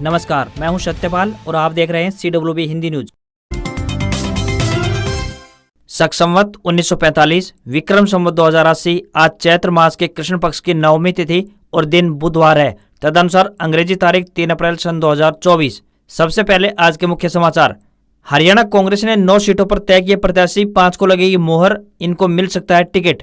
नमस्कार, मैं हूं सत्यपाल और आप देख रहे हैं CWB हिंदी न्यूज। शक संवत 1945 विक्रम संवत 2080 आज चैत्र मास के कृष्ण पक्ष की नवमी तिथि और दिन बुधवार है। तदनुसार अंग्रेजी तारीख 3 अप्रैल सन 2024। सबसे पहले आज के मुख्य समाचार। हरियाणा कांग्रेस ने 9 सीटों पर तय किए प्रत्याशी, 5 को लगेगी मोहर, इनको मिल सकता है टिकट।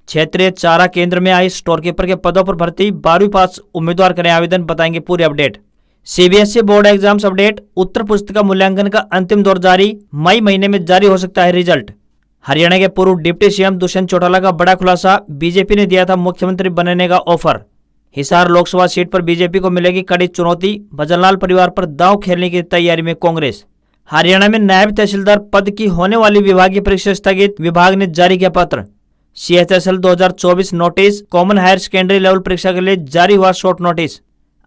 क्षेत्रीय चारा केंद्र में आई स्टोर कीपर के पदों पर भर्ती, 12वीं पास उम्मीदवार करें आवेदन, बताएंगे पूरी update. CBSE board exams update, उत्तर पुस्तिका मूल्यांकन का अंतिम दौर जारी, मई महीने में जारी हो सकता है रिजल्ट। हरियाणा के पूर्व डिप्टी CM दुष्यंत चौटाला का बड़ा खुलासा, बीजेपी ने दिया था मुख्यमंत्री बनने का ऑफर। हिसार लोकसभा सीट पर बीजेपी को मिलेगी कड़ी चुनौती, भजनलाल परिवार पर दांव खेलने की तैयारी में कांग्रेस। हरियाणा में नायब तहसीलदार पद की होने वाली विभागीय परीक्षा स्थगित, विभाग ने जारी किया पत्र। CHSL 2024 notice, common higher secondary level परीक्षा के लिए जारी हुआ शॉर्ट नोटिस।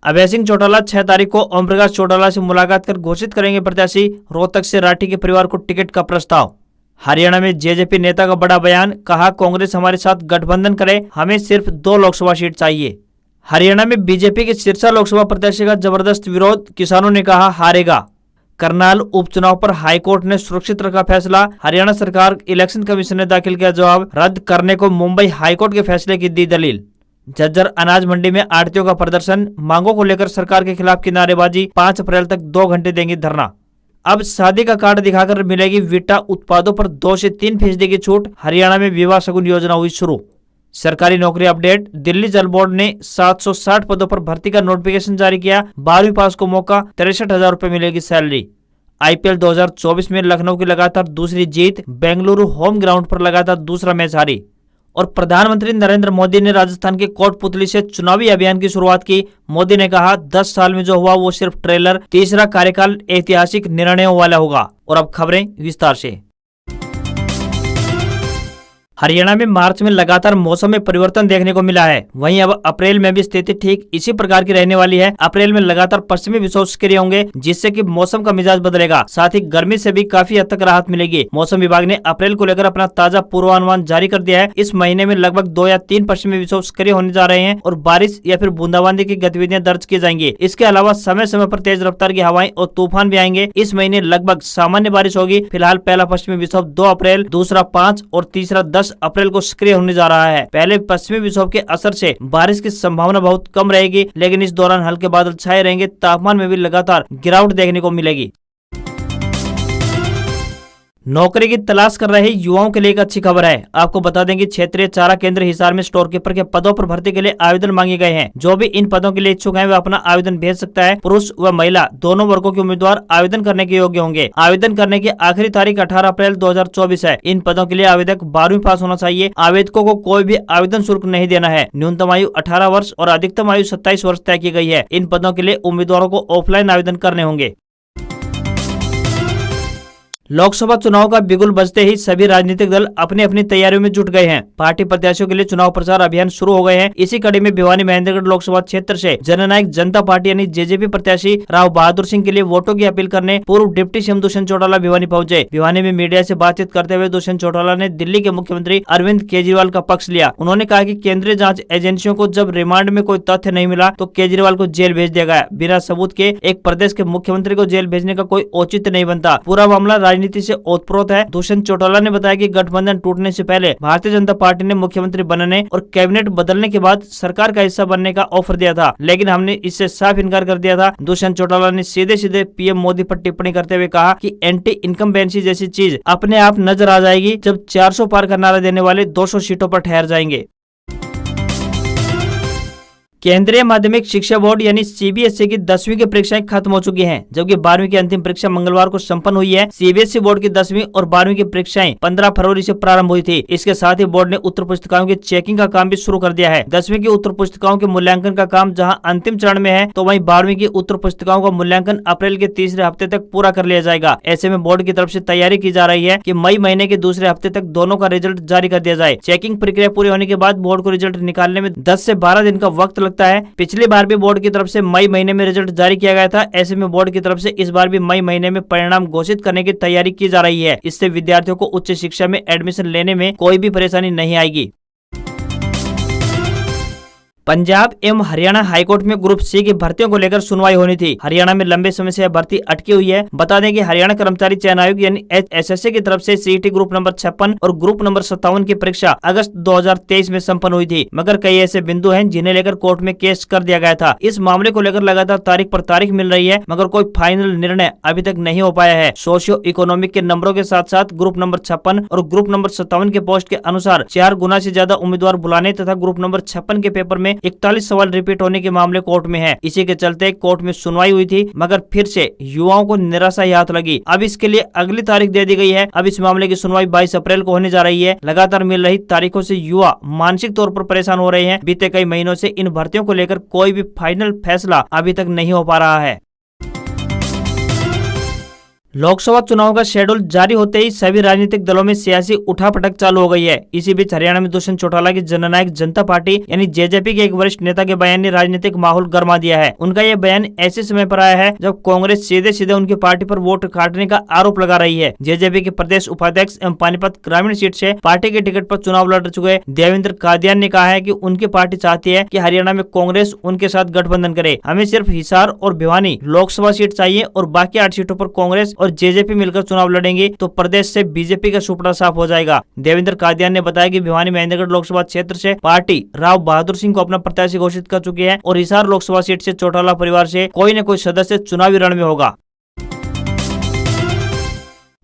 अभय सिंह चौटाला 6 तारीख को ओम प्रकाश चौटाला से मुलाकात कर घोषित करेंगे प्रत्याशी, रोहतक से राठी के परिवार को टिकट का प्रस्ताव। हरियाणा में JJP नेता का बड़ा बयान, कहा कांग्रेस हमारे साथ गठबंधन करे, हमें सिर्फ 2 लोकसभा सीट चाहिए। हरियाणा में बीजेपी के सिरसा लोकसभा प्रत्याशी का जबरदस्त विरोध, किसानों ने कहा हारेगा। करनाल उपचुनाव पर हाईकोर्ट ने सुरक्षित रखा फैसला, हरियाणा सरकार इलेक्शन कमीशन ने दाखिल किया जवाब, रद्द करने को मुंबई हाईकोर्ट के फैसले की दी दलील। झज्जर अनाज मंडी में आढ़तियों का प्रदर्शन, मांगों को लेकर सरकार के खिलाफ की नारेबाजी, 5 अप्रैल तक 2 घंटे देंगी धरना। अब शादी का कार्ड दिखाकर मिलेगी विटा उत्पादों पर 2 से 3% की छूट, हरियाणा में विवाह शगुन योजना हुई शुरू। सरकारी नौकरी अपडेट, दिल्ली जल बोर्ड ने 760 पदों पर भर्ती का नोटिफिकेशन जारी किया, 12वीं पास को मौका, 63,000 रुपए मिलेगी सैलरी। IPL 2024 में लखनऊ की लगातार दूसरी जीत, बेंगलुरु होम ग्राउंड पर लगातार दूसरा मैच हारी। और प्रधानमंत्री नरेंद्र मोदी ने राजस्थान के कोटपुतली से चुनावी अभियान की शुरुआत की। मोदी ने कहा 10 साल में जो हुआ वो सिर्फ ट्रेलर, तीसरा कार्यकाल ऐतिहासिक निर्णयों वाला होगा। और अब खबरें विस्तार से। हरियाणा में मार्च में लगातार मौसम में परिवर्तन देखने को मिला है, वहीं अब अप्रैल में भी स्थिति ठीक इसी प्रकार की रहने वाली है। अप्रैल में लगातार पश्चिमी विक्षोभ सक्रिय होंगे, जिससे कि मौसम का मिजाज बदलेगा, साथ ही गर्मी से भी काफी हद तक राहत मिलेगी। मौसम विभाग ने अप्रैल को लेकर अपना ताजा पूर्वानुमान जारी कर दिया है। इस महीने में लगभग 2 या 3 पश्चिमी विक्षोभ सक्रिय होने जा रहे हैं और बारिश या फिर बूंदाबांदी की गतिविधियां दर्ज की जाएंगी। इसके अलावा समय समय पर तेज रफ्तार की हवाएं और तूफान भी आएंगे। इस महीने लगभग सामान्य बारिश होगी। फिलहाल पहला पश्चिमी विक्षोभ 2 अप्रैल, दूसरा 5 और तीसरा 10 अप्रैल को सक्रिय होने जा रहा है। पहले पश्चिमी विक्षोभ के असर से बारिश की संभावना बहुत कम रहेगी, लेकिन इस दौरान हल्के बादल छाए रहेंगे। तापमान में भी लगातार गिरावट देखने को मिलेगी। नौकरी की तलाश कर रहे युवाओं के लिए एक अच्छी खबर है। आपको बता दें कि क्षेत्रीय चारा केंद्र हिसार में स्टोर कीपर के पदों पर भर्ती के लिए आवेदन मांगे गए हैं। जो भी इन पदों के लिए इच्छुक हैं वे अपना आवेदन भेज सकता है। पुरुष व महिला दोनों वर्गों के उम्मीदवार आवेदन करने के योग्य होंगे। आवेदन करने की आखिरी तारीख 18 अप्रैल 2024 है। इन पदों के लिए आवेदक 12वीं पास होना चाहिए। आवेदकों को कोई भी आवेदन शुल्क नहीं देना है। न्यूनतम आयु 18 वर्ष और अधिकतम आयु 27 वर्ष तय की गई है। इन पदों के लिए उम्मीदवारों को ऑफलाइन आवेदन करने होंगे। लोकसभा चुनाव का बिगुल बजते ही सभी राजनीतिक दल अपनी अपनी तैयारियों में जुट गए हैं। पार्टी प्रत्याशियों के लिए चुनाव प्रचार अभियान शुरू हो गए हैं। इसी कड़ी में भिवानी महेंद्रगढ़ लोकसभा क्षेत्र से जननायक जनता पार्टी यानी JJP प्रत्याशी राव बहादुर सिंह के लिए वोटों की अपील करने पूर्व डिप्टी CM दुष्यंत चौटाला भिवानी पहुंचे। भिवानी में मीडिया से बातचीत करते हुए दुष्यंत चौटाला ने दिल्ली के मुख्यमंत्री अरविंद केजरीवाल का पक्ष लिया। उन्होंने कहा कि केंद्रीय जांच एजेंसियों को जब रिमांड में कोई तथ्य नहीं मिला तो केजरीवाल को जेल भेज दिया गया। बिना सबूत के एक प्रदेश के मुख्यमंत्री को जेल भेजने का कोई औचित्य नहीं बनता। पूरा मामला राजनीति से ओतप्रोत है। दुष्यंत चौटाला ने बताया कि गठबंधन टूटने से पहले भारतीय जनता पार्टी ने मुख्यमंत्री बनने और कैबिनेट बदलने के बाद सरकार का हिस्सा बनने का ऑफर दिया था, लेकिन हमने इससे साफ इनकार कर दिया था। दुष्यंत चौटाला ने सीधे सीधे PM मोदी पर टिप्पणी करते हुए कहा कि एंटी इनकम्बेंसी जैसी चीज अपने आप नजर आ जाएगी जब 400 पार का नारा देने वाले 200 सीटों पर ठहर जाएंगे। केंद्रीय माध्यमिक शिक्षा बोर्ड यानी CBSE की 10वीं की परीक्षाएं खत्म हो चुकी हैं, जबकि 12वीं की अंतिम परीक्षा मंगलवार को संपन्न हुई है। CBSE बोर्ड की 10वीं और 12वीं की परीक्षाएं 15 फरवरी से प्रारंभ हुई थी। इसके साथ ही बोर्ड ने उत्तर पुस्तिकाओं की चेकिंग का काम भी शुरू कर दिया है। 10वीं की उत्तर पुस्तिकाओं के मूल्यांकन का काम जहां अंतिम चरण में है, तो वहीं 12वीं की उत्तर पुस्तिकाओं का मूल्यांकन अप्रैल के तीसरे हफ्ते तक पूरा कर लिया जाएगा। ऐसे में बोर्ड की तरफ से तैयारी की जा रही है कि मई महीने के दूसरे हफ्ते तक दोनों का रिजल्ट जारी कर दिया जाए। चेकिंग प्रक्रिया पूरी होने के बाद बोर्ड को रिजल्ट निकालने में 10 से 12 दिन का वक्त लगता है। पिछली बार भी बोर्ड की तरफ से मई महीने में रिजल्ट जारी किया गया था। ऐसे में बोर्ड की तरफ से इस बार भी मई महीने में परिणाम घोषित करने की तैयारी की जा रही है। इससे विद्यार्थियों को उच्च शिक्षा में एडमिशन लेने में कोई भी परेशानी नहीं आएगी। पंजाब एवं हरियाणा हाईकोर्ट में ग्रुप सी की भर्तियों को लेकर सुनवाई होनी थी। हरियाणा में लंबे समय से यह भर्ती अटकी हुई है। बता दें कि हरियाणा कर्मचारी चयन आयोग यानी एसएससी की तरफ से सीईटी ग्रुप नंबर 56 और ग्रुप नंबर 57 की परीक्षा अगस्त 2023 में संपन्न हुई थी, मगर कई ऐसे बिंदु हैं जिन्हें लेकर कोर्ट में केस कर दिया गया था। इस मामले को लेकर लगातार तारीख पर तारीख मिल रही है, मगर कोई फाइनल निर्णय अभी तक नहीं हो पाया है। सोशियो इकोनॉमिक के नंबरों के साथ साथ ग्रुप नंबर 56 और ग्रुप नंबर 57 के पोस्ट के अनुसार 4 गुना से ज्यादा उम्मीदवार बुलाने तथा ग्रुप नंबर 56 के पेपर में 41 सवाल रिपीट होने के मामले कोर्ट में है। इसी के चलते कोर्ट में सुनवाई हुई थी, मगर फिर से युवाओं को निराशा ही हाथ लगी। अब इसके लिए अगली तारीख दे दी गई है। अब इस मामले की सुनवाई 22 अप्रैल को होने जा रही है। लगातार मिल रही तारीखों से युवा मानसिक तौर पर परेशान हो रहे हैं। बीते कई महीनों से इन भर्तियों को लेकर कोई भी फाइनल फैसला अभी तक नहीं हो पा रहा है। लोकसभा चुनाव का शेड्यूल जारी होते ही सभी राजनीतिक दलों में सियासी उठापटक चालू हो गई है। इसी बीच हरियाणा में दुष्यंत चौटाला की जननायक जनता पार्टी यानी जेजेपी के एक वरिष्ठ नेता के बयान ने राजनीतिक माहौल गर्मा दिया है। उनका यह बयान ऐसे समय पर आया है जब कांग्रेस सीधे सीधे उनकी पार्टी पर वोट काटने का आरोप लगा रही है। जेजेपी के प्रदेश उपाध्यक्ष एवं पानीपत ग्रामीण सीट से पार्टी के टिकट पर चुनाव लड़ चुके देवेंद्र कादियान ने कहा है कि उनकी पार्टी चाहती है कि हरियाणा में कांग्रेस उनके साथ गठबंधन करे। हमें सिर्फ हिसार और भिवानी लोकसभा सीट चाहिए और बाकी 8 सीटों पर कांग्रेस और जेजेपी मिलकर चुनाव लड़ेंगे तो प्रदेश से बीजेपी का सुपड़ा साफ हो जाएगा। देवेंद्र कादियान ने बताया कि भिवानी महेंद्रगढ़ लोकसभा क्षेत्र से पार्टी राव बहादुर सिंह को अपना प्रत्याशी घोषित कर चुकी है और हिसार लोकसभा सीट से चौटाला परिवार से कोई न कोई सदस्य चुनावी रण में होगा।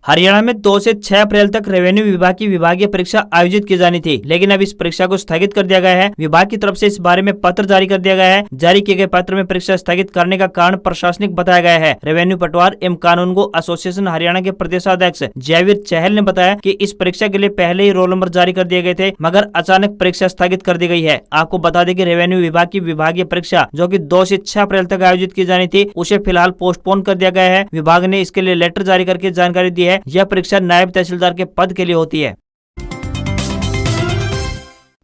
हरियाणा में 2 से 6 अप्रैल तक रेवेन्यू विभाग की विभागीय परीक्षा आयोजित की जानी थी, लेकिन अब इस परीक्षा को स्थगित कर दिया गया है। विभाग की तरफ से इस बारे में पत्र जारी कर दिया गया है। जारी किए गए पत्र में परीक्षा स्थगित करने का कारण प्रशासनिक बताया गया है। रेवेन्यू पटवार एवं कानूनगो एसोसिएशन हरियाणा के प्रदेशाध्यक्ष जयवीर चहल ने बताया कि इस परीक्षा के लिए पहले ही रोल नंबर जारी कर दिए गए थे, मगर अचानक परीक्षा स्थगित कर दी गई है। आपको बता दें कि रेवेन्यू विभाग की विभागीय परीक्षा जो कि 2 से 6 अप्रैल तक आयोजित की जानी थी, उसे फिलहाल पोस्टपोन कर दिया गया है। विभाग ने इसके लिए लेटर जारी करके जानकारी दी है। यह परीक्षा नायब तहसीलदार के पद के लिए होती है।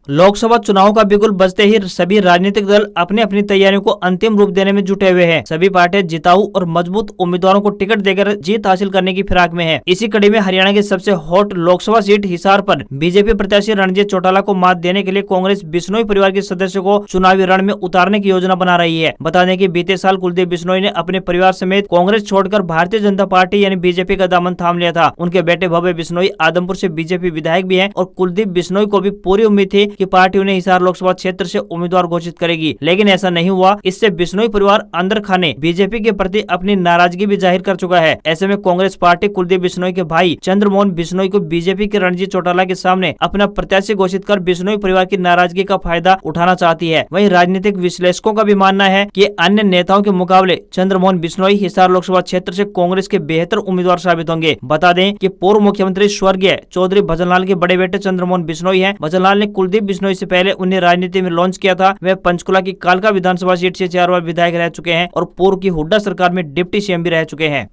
लोकसभा चुनाव का बिगुल बजते ही सभी राजनीतिक दल अपनी अपनी तैयारियों को अंतिम रूप देने में जुटे हुए हैं। सभी पार्टियां जिताऊ और मजबूत उम्मीदवारों को टिकट देकर जीत हासिल करने की फिराक में है। इसी कड़ी में हरियाणा की सबसे हॉट लोकसभा सीट हिसार पर बीजेपी प्रत्याशी रणजीत चौटाला को मात देने के लिए कांग्रेस बिश्नोई परिवार के सदस्यों को चुनावी रण में उतारने की योजना बना रही है। बता दें कि बीते साल कुलदीप बिश्नोई ने अपने परिवार समेत कांग्रेस छोड़कर भारतीय जनता पार्टी यानी बीजेपी का दामन थाम लिया था। उनके बेटे भव्य बिश्नोई आदमपुर से बीजेपी विधायक भी है और कुलदीप बिश्नोई को भी पूरी उम्मीद थी कि पार्टी उन्हें हिसार लोकसभा क्षेत्र से उम्मीदवार घोषित करेगी, लेकिन ऐसा नहीं हुआ। इससे बिश्नोई परिवार अंदर खाने बीजेपी के प्रति अपनी नाराजगी भी जाहिर कर चुका है। ऐसे में कांग्रेस पार्टी कुलदीप बिश्नोई के भाई चंद्रमोहन बिश्नोई को बीजेपी के रणजीत चौटाला के सामने अपना प्रत्याशी घोषित कर बिश्नोई परिवार की नाराजगी का फायदा उठाना चाहती है। वहीं राजनीतिक विश्लेषकों का भी मानना है कि अन्य नेताओं के मुकाबले चंद्रमोहन बिश्नोई हिसार लोकसभा क्षेत्र से कांग्रेस के बेहतर उम्मीदवार साबित होंगे। बता दें कि पूर्व मुख्यमंत्री स्वर्गीय चौधरी भजनलाल के बड़े बेटे चंद्रमोहन बिश्नोई हैं। भजनलाल ने कुलदीप बिश्नोई से पहले उन्हें राजनीति में लॉन्च किया था। वे पंचकुला की कालका विधानसभा सीट से 4 बार विधायक रह चुके हैं और पूर्व की हुड्डा सरकार में डिप्टी सीएम भी रह चुके हैं।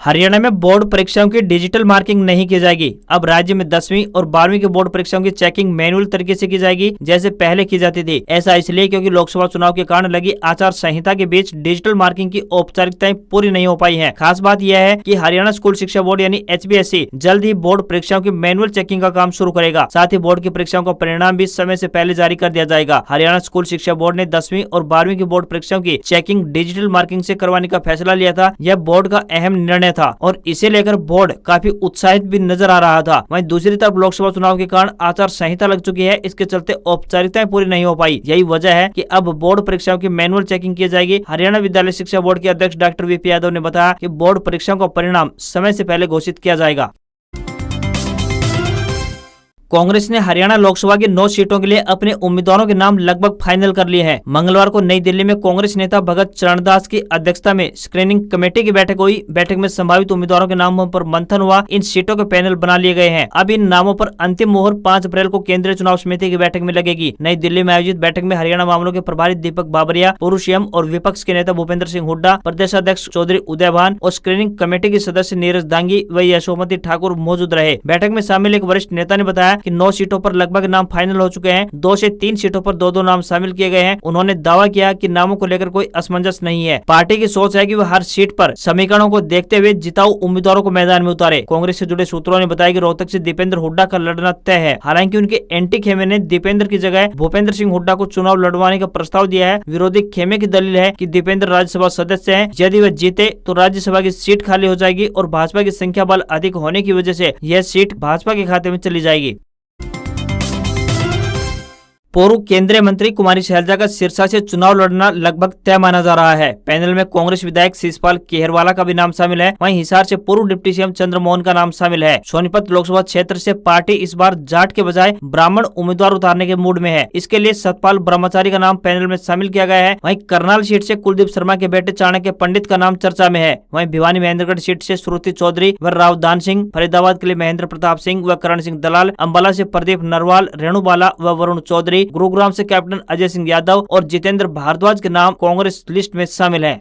हरियाणा में बोर्ड परीक्षाओं की डिजिटल मार्किंग नहीं की जाएगी। अब राज्य में 10वीं और 12वीं के बोर्ड परीक्षाओं की चेकिंग मैनुअल तरीके से की जाएगी, जैसे पहले की जाती थी। ऐसा इसलिए क्योंकि लोकसभा चुनाव के कारण लगी आचार संहिता के बीच डिजिटल मार्किंग की औपचारिकताएं पूरी नहीं हो पाई हैं। खास बात यह है कि हरियाणा स्कूल शिक्षा बोर्ड यानी HBSE जल्द ही बोर्ड परीक्षाओं की मैनुअल चेकिंग का काम शुरू करेगा। साथ ही बोर्ड की परीक्षाओं का परिणाम भी समय से पहले जारी कर दिया जाएगा। हरियाणा स्कूल शिक्षा बोर्ड ने 10वीं और 12वीं की बोर्ड परीक्षाओं की चेकिंग डिजिटल मार्किंग से करवाने का फैसला लिया था। यह बोर्ड का अहम निर्णय था और इसे लेकर बोर्ड काफी उत्साहित भी नजर आ रहा था। वहीं दूसरी तरफ लोकसभा चुनाव के कारण आचार संहिता लग चुकी है, इसके चलते औपचारिकताएं पूरी नहीं हो पाई। यही वजह है कि अब बोर्ड परीक्षाओं की मैनुअल चेकिंग की जाएगी। हरियाणा विद्यालय शिक्षा बोर्ड के अध्यक्ष डॉक्टर VP यादव ने बताया कि बोर्ड परीक्षाओं का परिणाम समय से पहले घोषित किया जाएगा। कांग्रेस ने हरियाणा लोकसभा की 9 सीटों के लिए अपने उम्मीदवारों के नाम लगभग फाइनल कर लिए हैं। मंगलवार को नई दिल्ली में कांग्रेस नेता भगत चरणदास की अध्यक्षता में स्क्रीनिंग कमेटी की बैठक हुई। बैठक में संभावित उम्मीदवारों के नामों पर मंथन हुआ। इन सीटों के पैनल बना लिए गए हैं। अब इन नामों पर अंतिम मोहर 5 अप्रैल को केंद्रीय चुनाव समिति की बैठक में लगेगी। नई दिल्ली में आयोजित बैठक में हरियाणा मामलों के प्रभारी दीपक बाबरिया, पूर्व CM और विपक्ष के नेता भूपेंद्र सिंह हुड्डा, प्रदेशाध्यक्ष चौधरी उदय भान और स्क्रीनिंग कमेटी के सदस्य नीरज दांगी व यशोमती ठाकुर मौजूद रहे। बैठक में शामिल एक वरिष्ठ नेता ने बताया कि 9 सीटों पर लगभग नाम फाइनल हो चुके हैं। 2 से 3 सीटों पर 2-2 नाम शामिल किए गए हैं। उन्होंने दावा किया कि नामों को लेकर कोई असमंजस नहीं है। पार्टी की सोच है कि वह हर सीट पर समीकरणों को देखते हुए जिताऊ उम्मीदवारों को मैदान में उतारे। कांग्रेस से जुड़े सूत्रों ने बताया कि रोहतक से दीपेंद्र हुड्डा का लड़ना तय है। हालांकि उनके एंटी खेमे ने दीपेंद्र की जगह भूपेंद्र सिंह हुड्डा को चुनाव लड़वाने का प्रस्ताव दिया है। विरोधी खेमे की दलील है कि दीपेंद्र राज्यसभा सदस्य हैं। यदि वह जीते तो राज्यसभा की सीट खाली हो जाएगी और भाजपा की संख्या बल अधिक होने की वजह से यह सीट भाजपा के खाते में चली जाएगी। पूर्व केंद्रीय मंत्री कुमारी शैलजा का सिरसा से चुनाव लड़ना लगभग तय माना जा रहा है। पैनल में कांग्रेस विधायक शिषपाल केहरवाला का भी नाम शामिल है। वहीं हिसार से पूर्व डिप्टी सीएम चंद्रमोहन का नाम शामिल है। सोनीपत लोकसभा क्षेत्र से पार्टी इस बार जाट के बजाय ब्राह्मण उम्मीदवार उतारने के मूड में है। इसके लिए सतपाल ब्रह्मचारी का नाम पैनल में शामिल किया गया है। वहीं करनाल सीट से कुलदीप शर्मा के बेटे चाणक्य पंडित का नाम चर्चा में है। वहीं भिवानी महेंद्रगढ़ सीट से श्रुति चौधरी व रावदान सिंह, फरीदाबाद के लिए महेंद्र प्रताप सिंह व करण सिंह दलाल, अंबाला से प्रदीप नरवाल, रेणुबाला व वरुण चौधरी, गुरुग्राम से कैप्टन अजय सिंह यादव और जितेंद्र भारद्वाज के नाम कांग्रेस लिस्ट में शामिल हैं।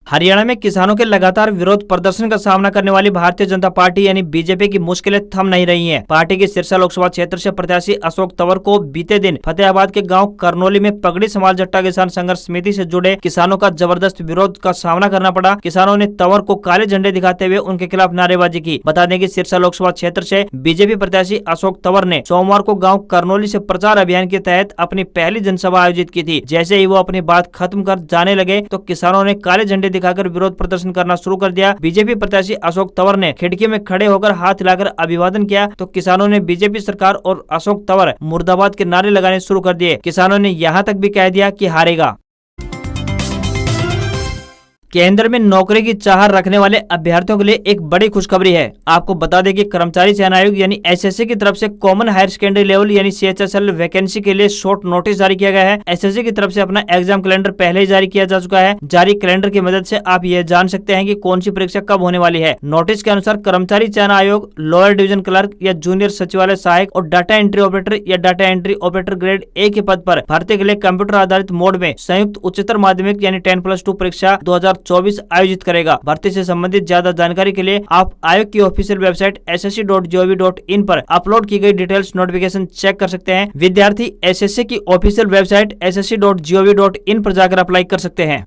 हरियाणा में किसानों के लगातार विरोध प्रदर्शन का सामना करने वाली भारतीय जनता पार्टी यानी बीजेपी की मुश्किलें थम नहीं रही हैं। पार्टी के सिरसा लोकसभा क्षेत्र से प्रत्याशी अशोक तंवर को बीते दिन फतेहाबाद के गांव करनौली में पगड़ी समाल जट्टा किसान संघर्ष समिति से जुड़े किसानों का जबरदस्त विरोध का सामना करना पड़ा। किसानों ने तंवर को काले झंडे दिखाते हुए उनके खिलाफ नारेबाजी की। बता दें कि सिरसा लोकसभा क्षेत्र से बीजेपी प्रत्याशी अशोक तंवर ने सोमवार को गाँव करनौली से प्रचार अभियान के तहत अपनी पहली जनसभा आयोजित की थी। जैसे ही वो अपनी बात खत्म कर जाने लगे तो किसानों ने काले झंडे दिखाकर विरोध प्रदर्शन करना शुरू कर दिया। बीजेपी प्रत्याशी अशोक तंवर ने खिड़की में खड़े होकर हाथ हिलाकर अभिवादन किया तो किसानों ने बीजेपी सरकार और अशोक तंवर मुर्दाबाद के नारे लगाने शुरू कर दिए। किसानों ने यहाँ तक भी कह दिया कि हारेगा। केंद्र में नौकरी की चाह रखने वाले अभ्यर्थियों के लिए एक बड़ी खुशखबरी है। आपको बता दें कि कर्मचारी चयन आयोग यानी एसएससी की तरफ से कॉमन हायर सेकेंडरी लेवल यानी सीएचएसएल वैकेंसी के लिए शॉर्ट नोटिस जारी किया गया है। एसएससी की तरफ से अपना एग्जाम कैलेंडर पहले ही जारी किया जा चुका है। जारी कैलेंडर की मदद से आप यह जान सकते हैं कि कौन सी परीक्षा कब होने वाली है। नोटिस के अनुसार कर्मचारी चयन आयोग लोअर डिवीजन क्लर्क या जूनियर सचिवालय सहायक और डाटा एंट्री ऑपरेटर या data entry operator grade A के पद पर भर्ती के लिए कंप्यूटर आधारित मोड में संयुक्त उच्चतर माध्यमिक यानी 10+2 परीक्षा 2024 आयोजित करेगा। भर्ती से संबंधित ज्यादा जानकारी के लिए आप आयोग की ऑफिशियल वेबसाइट ssc.gov.in पर अपलोड की गई डिटेल्स नोटिफिकेशन चेक कर सकते हैं। विद्यार्थी एसएससी की ऑफिशियल वेबसाइट ssc.gov.in पर जाकर अप्लाई कर सकते हैं।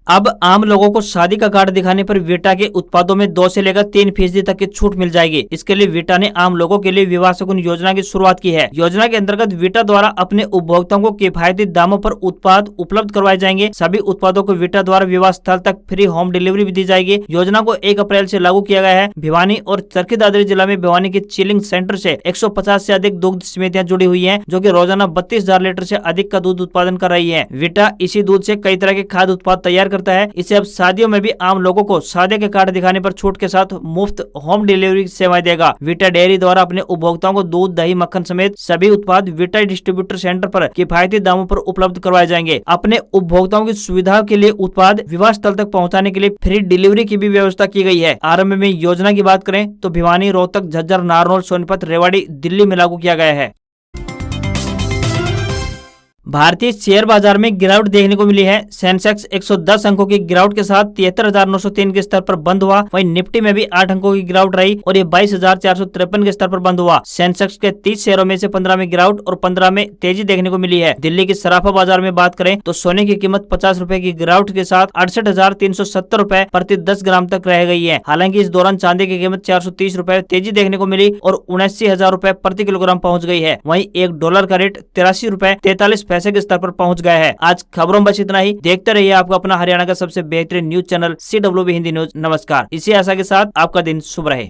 अब आम लोगों को शादी का कार्ड दिखाने पर वीटा के उत्पादों में 2 से लेकर 3% तक की छूट मिल जाएगी। इसके लिए वीटा ने आम लोगों के लिए विवाह शगुन योजना की शुरुआत की है। योजना के अंतर्गत वीटा द्वारा अपने उपभोक्ताओं को किफायती दामों पर उत्पाद उपलब्ध करवाए जाएंगे। सभी उत्पादों को वीटा द्वारा विवाह स्थल तक फ्री होम डिलीवरी भी दी जाएगी। योजना को 1 अप्रैल से लागू किया गया है। भिवानी और चरखी दादरी जिला में भिवानी के चिलिंग सेंटर से 150 से अधिक दुग्ध समितियां जुड़ी हुई है, जो की रोजाना 32,000 लीटर से अधिक का दूध उत्पादन कर रही है। वीटा इसी दूध से कई तरह के खाद्य उत्पाद तैयार करता है। इसे अब शादियों में भी आम लोगों को शादी के कार्ड दिखाने पर छूट के साथ मुफ्त होम डिलीवरी सेवाएं देगा। वीटा डेयरी द्वारा अपने उपभोक्ताओं को दूध, दही, मक्खन समेत सभी उत्पाद वीटा डिस्ट्रीब्यूटर सेंटर पर किफायती दामों पर उपलब्ध करवाए जाएंगे। अपने उपभोक्ताओं की सुविधा के लिए उत्पाद विवाह स्थल तक पहुंचाने के लिए फ्री डिलीवरी की भी व्यवस्था की गई है। आरंभ में योजना की बात करें तो भिवानी, रोहतक, झज्जर, नारनौल, सोनीपत, रेवाड़ी, दिल्ली में लागू किया गया है। भारतीय शेयर बाजार में गिरावट देखने को मिली है। सेंसेक्स 110 अंकों की गिरावट के साथ 73,903 के स्तर पर बंद हुआ। वहीं निफ्टी में भी 8 अंकों की गिरावट रही और ये 22,453 के स्तर पर बंद हुआ। सेंसेक्स के 30 शेयरों में से 15 में गिरावट और 15 में तेजी देखने को मिली है। दिल्ली की सराफा बाजार में बात करें तो सोने की कीमत 50 रुपए की गिरावट के साथ 68,370 रुपए प्रति 10 ग्राम तक रह गई है। हालांकि इस दौरान चांदी की कीमत 430 रुपए तेजी देखने को मिली और 79,000 रुपए प्रति किलोग्राम पहुंच गई है। वहीं $1 का रेट 83 रुपए 43 पैसे के स्तर पर पहुंच गया है। आज खबरों में बस इतना ही। देखते रहिए आपका अपना हरियाणा का सबसे बेहतरीन news channel CWB Hindi news. नमस्कार। इसी आशा के साथ आपका दिन शुभ रहे।